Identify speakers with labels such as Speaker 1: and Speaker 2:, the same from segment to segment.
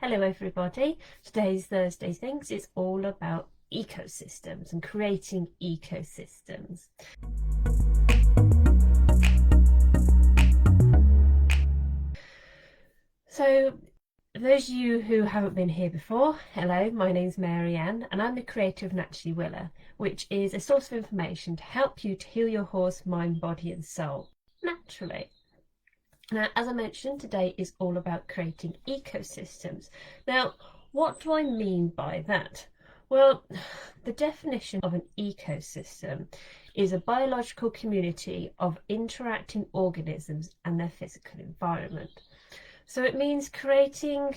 Speaker 1: Hello everybody, today's Thursday Things is all about ecosystems and creating ecosystems. So those of you who haven't been here before, hello, my name's Marianne and I'm the creator of Naturally Willa, which is a source of information to help you to heal your horse, mind, body and soul naturally. Now, as I mentioned, today is all about creating ecosystems. Now, what do I mean by that? Well, the definition of an ecosystem is a biological community of interacting organisms and their physical environment. So it means creating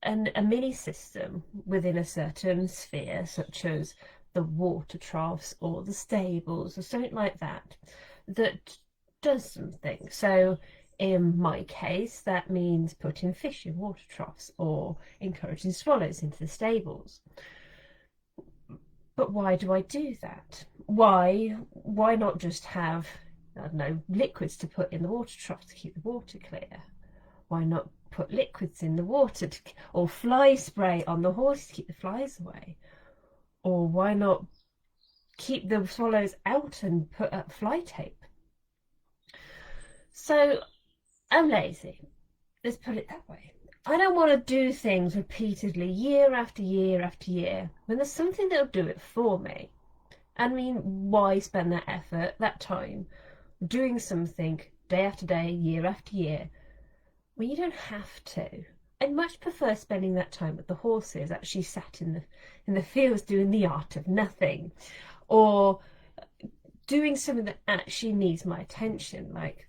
Speaker 1: a mini system within a certain sphere, such as the water troughs or the stables or something like that, that does something. So in my case, that means putting fish in water troughs or encouraging swallows into the stables. But why do I do that? Why not just have, I don't know, liquids to put in the water troughs to keep the water clear? Why not put liquids in the water or fly spray on the horse to keep the flies away? Or why not keep the swallows out and put up fly tape? So I'm lazy. Let's put it that way. I don't want to do things repeatedly year after year after year when there's something that'll do it for me. I mean, why spend that effort, that time, doing something day after day, year after year, when you don't have to? I'd much prefer spending that time with the horses, actually sat in the fields doing the art of nothing, or doing something that actually needs my attention, like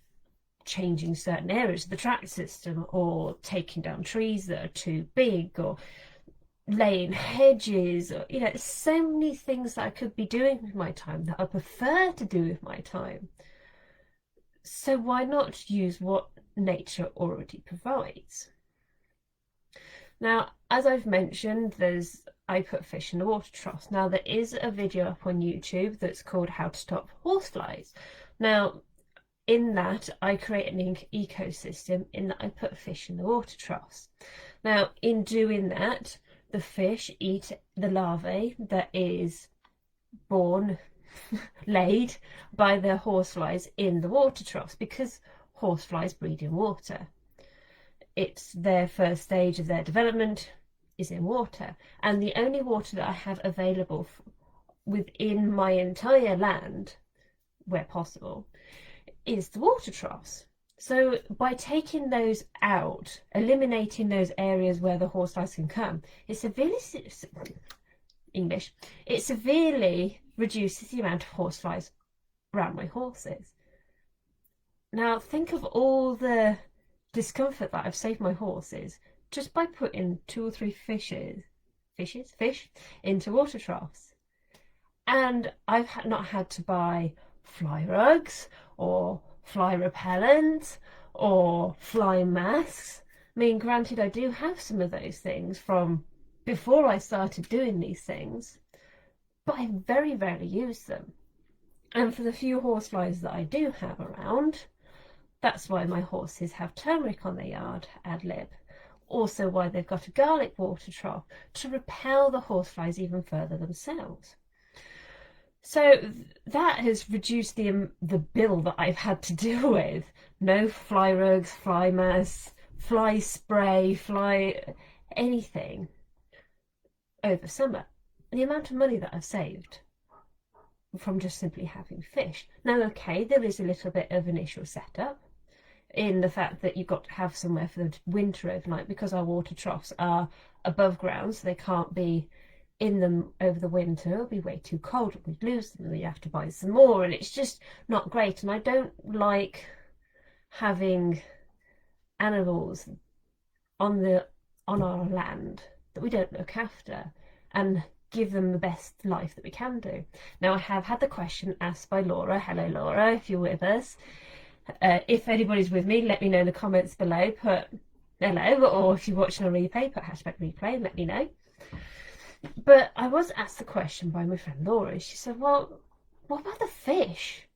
Speaker 1: changing certain areas of the track system, or taking down trees that are too big, or laying hedges, or so many things that I could be doing with my time that I prefer to do with my time. So why not use what nature already provides? Now, as I've mentioned, I put fish in the water troughs. Now, there is a video up on YouTube that's called How to Stop Horseflies. Now, in that, I create an ecosystem in that I put fish in the water troughs. Now, in doing that, the fish eat the larvae that is born, laid by the horseflies in the water troughs, because horseflies breed in water. It's their first stage of their development is in water, and the only water that I have available within my entire land, where possible, is the water troughs. So by taking those out, eliminating those areas where the horseflies can come, it severely reduces the amount of horseflies around my horses. Now think of all the discomfort that I've saved my horses just by putting 2 or 3 fish into water troughs. And I've not had to buy fly rugs or fly repellent or fly masks. I mean, granted, I do have some of those things from before I started doing these things, but I very rarely use them. And for the few horseflies that I do have around, that's why my horses have turmeric on their yard, ad lib. Also why they've got a garlic water trough to repel the horseflies even further themselves. So that has reduced the bill that I've had to deal with. No fly rugs, fly masks, fly spray, fly anything over summer. The amount of money that I've saved from just simply having fish. Now, okay, there is a little bit of initial setup in the fact that you've got to have somewhere for them to winter overnight, because our water troughs are above ground, so they can't be in them over the winter. It'll be way too cold, we'd lose them and you have to buy some more, and it's just not great. And I don't like having animals on our land that we don't look after and give them the best life that we can do. Now, I have had the question asked by Laura. Hello Laura, if you're with us. If anybody's with me, let me know in the comments below. Put hello, or if you're watching a replay, put #replay and let me know. But I was asked the question by my friend Laura. She said, well, what about the fish?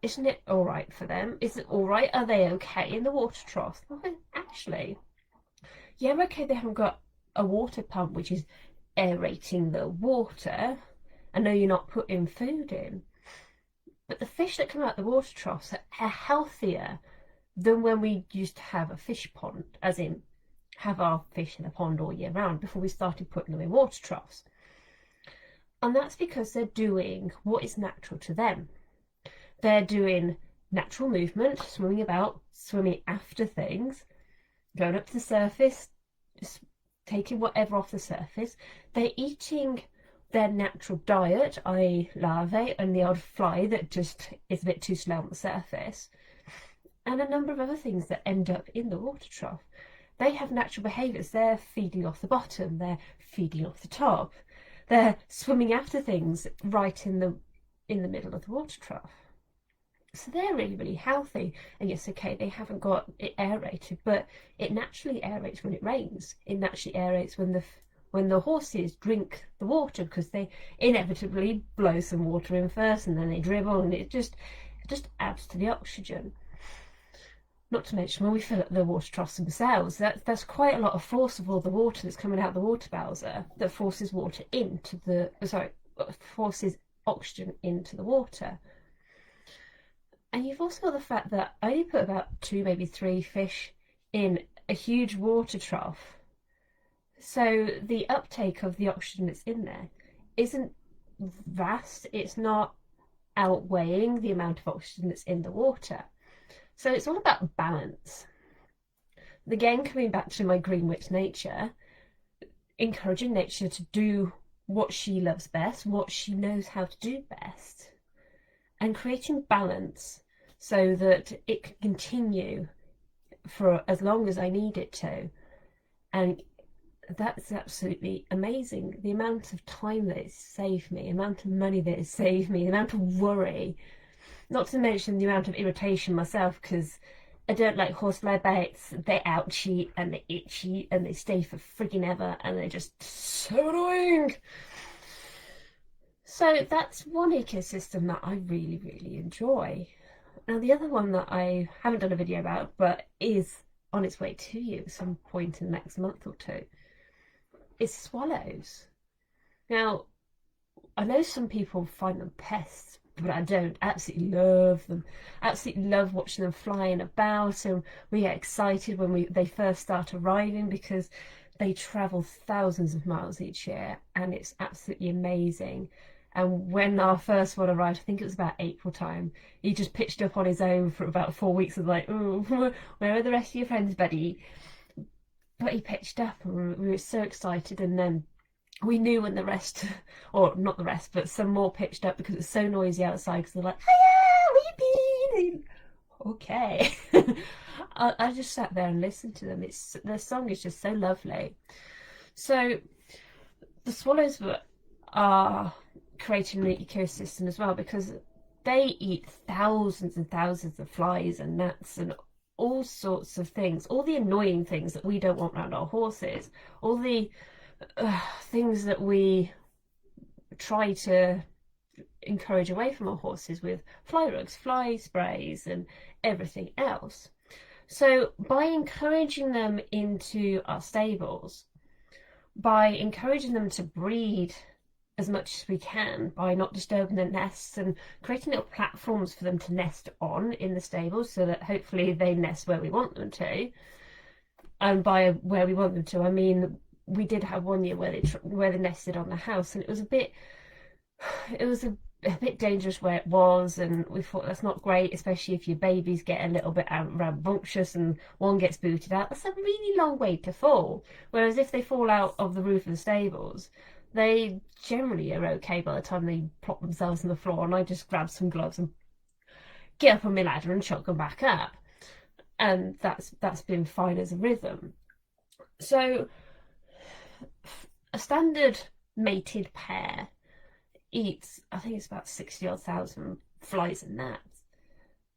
Speaker 1: Isn't it all right for them? Is it all right? Are they okay in the water trough? Well, actually, Yeah, okay, they haven't got a water pump which is aerating the water. I know you're not putting food in, but the fish that come out of the water troughs are healthier than when we used to have a fish pond, as in have our fish in a pond all year round before we started putting them in water troughs. And that's because they're doing what is natural to them. They're doing natural movement, swimming about, swimming after things, going up to the surface, just taking whatever off the surface. They're eating their natural diet, i.e. larvae and the odd fly that just is a bit too slow on the surface, and a number of other things that end up in the water trough. They have natural behaviours. They're feeding off the bottom, they're feeding off the top, they're swimming after things right in the middle of the water trough. So they're really, really healthy. And yes, okay, they haven't got it aerated, but it naturally aerates when it rains. It naturally aerates when the horses drink the water, because they inevitably blow some water in first and then they dribble, and it just adds to the oxygen. Not to mention when we fill up the water troughs themselves, that's quite a lot of force of all the water that's coming out of the water bowser that forces water into the forces oxygen into the water. And you've also got the fact that I only put about two, maybe three fish in a huge water trough. So the uptake of the oxygen that's in there isn't vast. It's not outweighing the amount of oxygen that's in the water. So it's all about balance. Again, coming back to my green witch nature, encouraging nature to do what she loves best, what she knows how to do best, and creating balance so that it can continue for as long as I need it to. And that's absolutely amazing. The amount of time that it's saved me, the amount of money that it's saved me, the amount of worry, not to mention the amount of irritation myself, because I don't like horsefly bites. They're ouchy and they're itchy and they stay for frigging ever and they're just so annoying. So that's one ecosystem that I really, really enjoy. Now, the other one that I haven't done a video about, but is on its way to you at some point in the next month or two, is swallows. Now, I know some people find them pests, but I don't. Absolutely love them. Absolutely love watching them flying about, and we get excited when they first start arriving, because they travel thousands of miles each year, and it's absolutely amazing. And when our first one arrived, I think it was about April time, he just pitched up on his own for about 4 weeks and like, oh, where are the rest of your friends, buddy? But he pitched up and we were so excited, and then we knew when the rest, or not the rest, but some more pitched up because it was so noisy outside, because they're like, hiya, where you been? Okay. I just sat there and listened to them. Their song is just so lovely. So the swallows are creating an ecosystem as well, because they eat thousands and thousands of flies and gnats and all sorts of things, all the annoying things that we don't want around our horses, all the things that we try to encourage away from our horses with fly rugs, fly sprays, and everything else. So by encouraging them into our stables, by encouraging them to breed as much as we can, by not disturbing their nests and creating little platforms for them to nest on in the stables, so that hopefully they nest where we want them to. And by where we want them to, I mean, we did have one year where they nested on the house, and it was a bit dangerous where it was, and we thought that's not great, especially if your babies get a little bit rambunctious and one gets booted out. That's a really long way to fall. Whereas if they fall out of the roof of the stables, they generally are okay by the time they plop themselves on the floor, and I just grab some gloves and get up on my ladder and chuck them back up. And that's been fine as a rhythm. So a standard mated pair eats, I think it's about 60 odd thousand flies and gnats.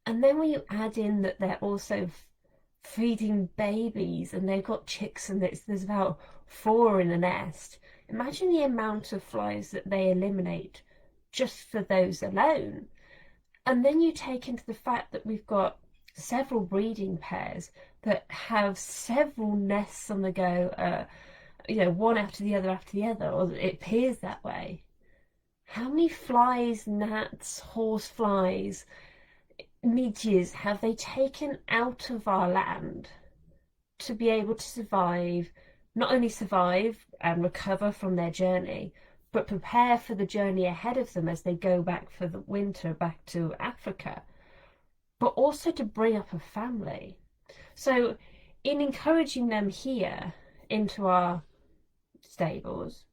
Speaker 1: And then when you add in that they're also feeding babies and they've got chicks, and there's about 4 in a nest, imagine the amount of flies that they eliminate just for those alone. And then you take into the fact that we've got several breeding pairs that have several nests on the go, one after the other, or it appears that way. How many flies, gnats, horse flies, midges have they taken out of our land to be able to survive, not only survive and recover from their journey, but prepare for the journey ahead of them as they go back for the winter back to Africa, but also to bring up a family. So, in encouraging them here into our stables,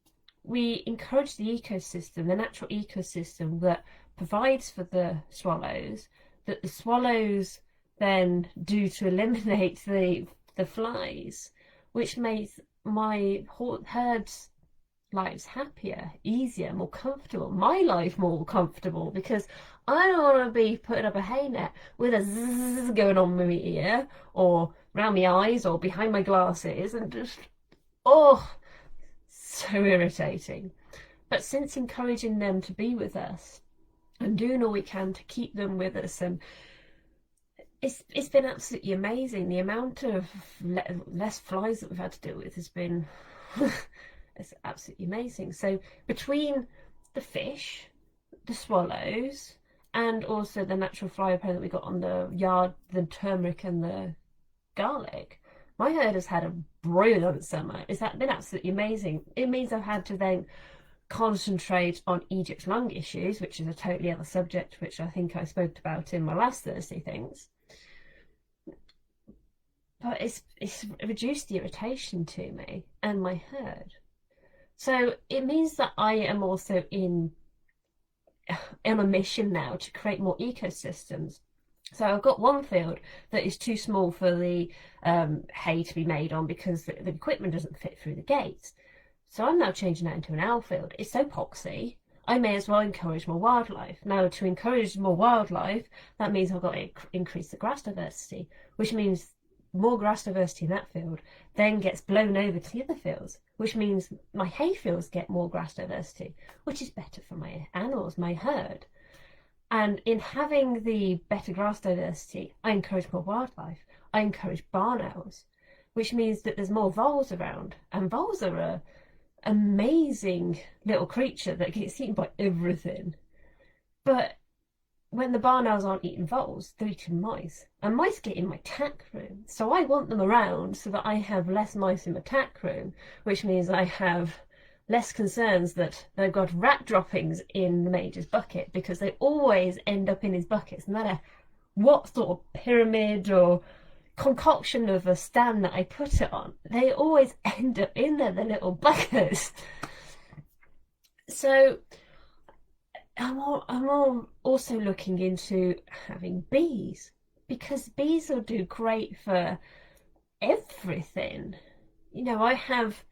Speaker 1: we encourage the ecosystem, the natural ecosystem that provides for the swallows, that the swallows then do to eliminate the flies, which makes my herd's lives happier, easier, more comfortable, my life more comfortable, because I don't want to be putting up a hay net with a zzz going on my ear or round my eyes or behind my glasses and just, oh, so irritating. But since encouraging them to be with us and doing all we can to keep them with us, and it's been absolutely amazing. The amount of less flies that we've had to deal with has been it's absolutely amazing. So between the fish, the swallows, and also the natural fly repellent that we got on the yard, the turmeric and the garlic, my herd has had a brilliant summer. It's been absolutely amazing. It means I've had to then concentrate on Egypt's lung issues, which is a totally other subject, which I think I spoke about in my last Thursday things. But it's reduced the irritation to me and my herd. So it means that I am also on a mission now to create more ecosystems. So I've got one field that is too small for the hay to be made on because the equipment doesn't fit through the gates. So I'm now changing that into an owl field. It's so poxy, I may as well encourage more wildlife. Now, to encourage more wildlife, that means I've got to increase the grass diversity, which means more grass diversity in that field then gets blown over to the other fields, which means my hay fields get more grass diversity, which is better for my animals, my herd. And in having the better grass diversity, I encourage more wildlife. I encourage barn owls, which means that there's more voles around. And voles are a amazing little creature that gets eaten by everything. But when the barn owls aren't eating voles, they're eating mice. And mice get in my tack room. So I want them around so that I have less mice in my tack room, which means I have less concerns that they've got rat droppings in the major's bucket, because they always end up in his buckets, no matter what sort of pyramid or concoction of a stand that I put it on. They always end up in there, the little buckets. So I'm also looking into having bees, because bees will do great for everything. I have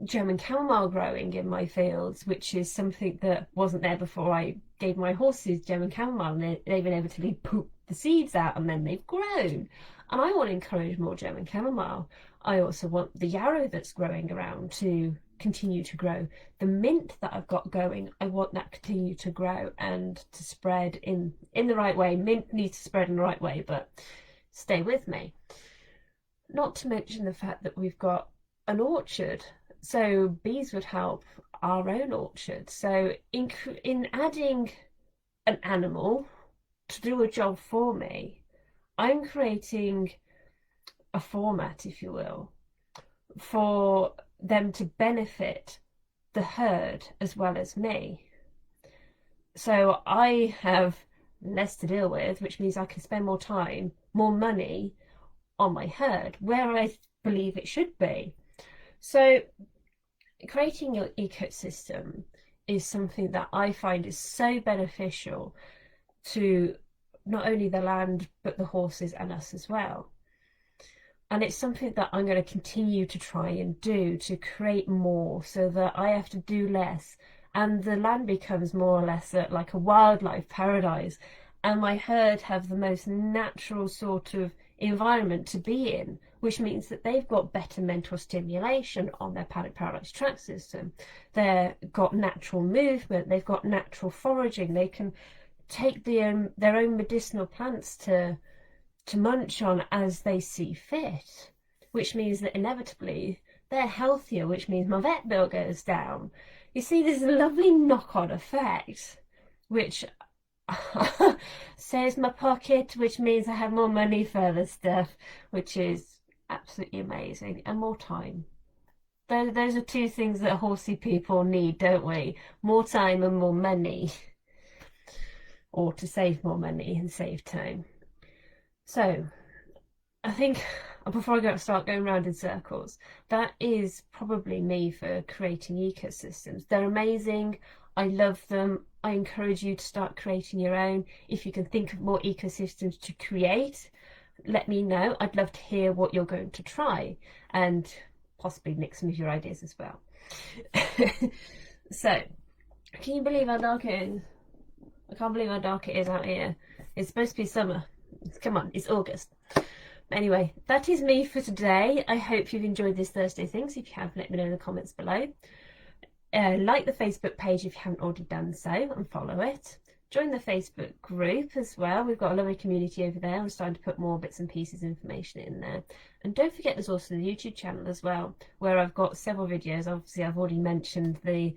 Speaker 1: German chamomile growing in my fields, which is something that wasn't there before I gave my horses German chamomile, and they've inevitably pooped the seeds out and then they've grown. And I want to encourage more German chamomile. I also want the yarrow that's growing around to continue to grow. The mint that I've got going, I want that to continue to grow and to spread in the right way. Mint needs to spread in the right way, but stay with me. Not to mention the fact that we've got an orchard, so bees would help our own orchard. So in adding an animal to do a job for me, I'm creating a format, if you will, for them to benefit the herd as well as me. So I have less to deal with, which means I can spend more time, more money on my herd where I believe it should be. So creating your ecosystem is something that I find is so beneficial to not only the land but the horses and us as well. And it's something that I'm going to continue to try and do to create more, so that I have to do less and the land becomes more or less like a wildlife paradise, and my herd have the most natural sort of environment to be in, which means that they've got better mental stimulation on their paddock paralyzed tract system. They've got natural movement, they've got natural foraging, they can take their own medicinal plants to to munch on as they see fit, which means that inevitably they're healthier, which means my vet bill goes down. You see, there's a lovely knock-on effect, which saves my pocket, which means I have more money for other stuff, which is absolutely amazing, and more time. Those are two things that horsey people need, don't we? More time and more money, or to save more money and save time. So I think before I start going round in circles, that is probably me for creating ecosystems. They're amazing. I love them. I encourage you to start creating your own. If you can think of more ecosystems to create, let me know. I'd love to hear what you're going to try and possibly nick some of your ideas as well. So, can you believe how dark it is? I can't believe how dark it is out here. It's supposed to be summer. Come on, it's August. Anyway, that is me for today. I hope you've enjoyed this Thursday Things. If you have, let me know in the comments below. Like the Facebook page if you haven't already done so, and follow it. Join the Facebook group as well. We've got a lovely community over there. We're starting to put more bits and pieces of information in there. And don't forget, there's also the YouTube channel as well, where I've got several videos. Obviously, I've already mentioned the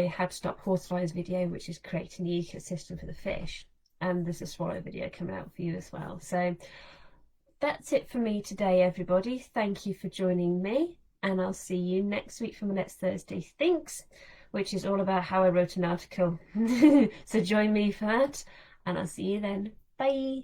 Speaker 1: How to Stop Horseflies video, which is creating the ecosystem for the fish. And there's a swallow video coming out for you as well. So that's it for me today, everybody. Thank you for joining me, and I'll see you next week for my next Thursday Thinks, which is all about how I wrote an article. So join me for that, and I'll see you then. Bye.